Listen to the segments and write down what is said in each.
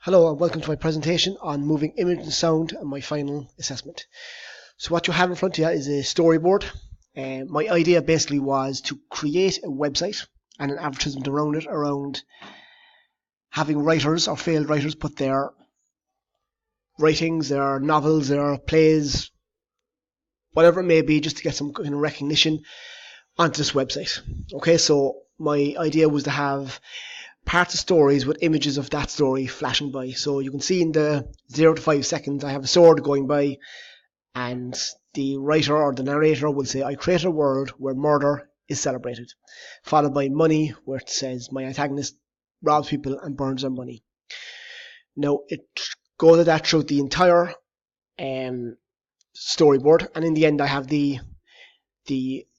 Hello and welcome to my presentation on moving image and sound and my final assessment. So what you have in front of you is a storyboard. My idea basically was to create a website and an advertisement around it, around having writers or failed writers put their writings, their novels, their plays, whatever it may be, just to get some kind of recognition onto this website. Okay, so my idea was to have parts of stories with images of that story flashing by. So you can see in the 0 to 5 seconds I have a sword going by, and the writer or the narrator will say, "I create a world where murder is celebrated," followed by money, where it says, "My antagonist robs people and burns their money." Now it goes at that throughout the entire storyboard, and in the end I have the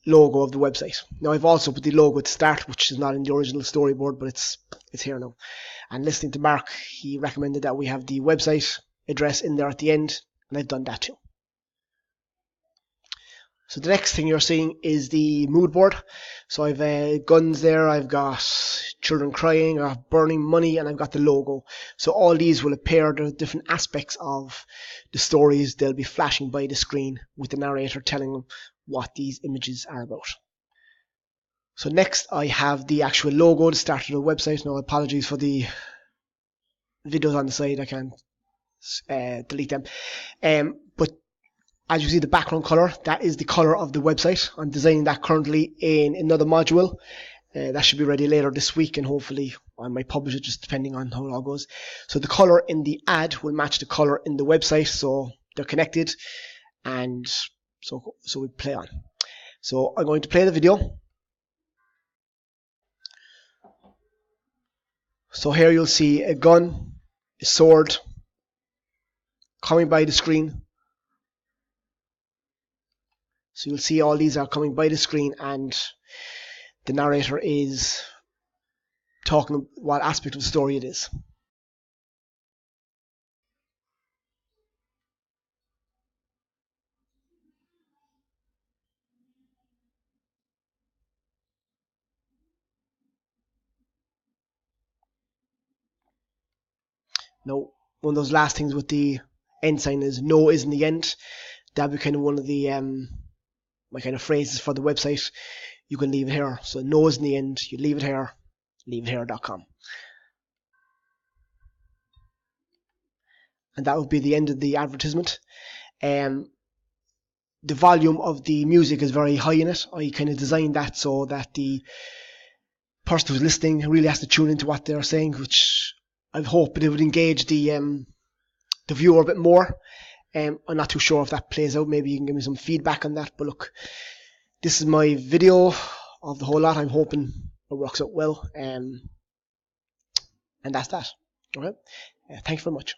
logo of the website. Now I've also put the logo at the start, which is not in the original storyboard, but it's here now. And listening to Mark, he recommended that we have the website address in there at the end, and I've done that too. So the next thing you're seeing is the mood board. So I've guns there, I've got children crying, I've got burning money, and I've got the logo. So all these will appear, the different aspects of the stories, they'll be flashing by the screen with the narrator telling them what these images are about. So next I have the actual logo, the start of the website. Now apologies for the videos on the side, I can't delete them. But as you see, the background color, that is the color of the website. I'm designing that currently in another module. That should be ready later this week, and hopefully I might publish it, just depending on how it all goes. So the color in the ad will match the color in the website, so they're connected, and so we play on. So I'm going to play the video. So here you'll see a gun, a sword coming by the screen. So you'll see all these are coming by the screen, and the narrator is talking what aspect of the story it is. Now, one of those last things with the end sign is "no" is in the end. That'll be kind of one of the my kind of phrases for the website. You can leave it here. So "no" is in the end. You leave it here. Leaveithere.com. And that would be the end of the advertisement. The volume of the music is very high in it. I kind of designed that so that the person who's listening really has to tune into what they're saying, which I hope it would engage the viewer a bit more. I'm not too sure if that plays out. Maybe you can give me some feedback on that. But look, this is my video of the whole lot. I'm hoping it works out well. And that's that. Okay. Thanks very much.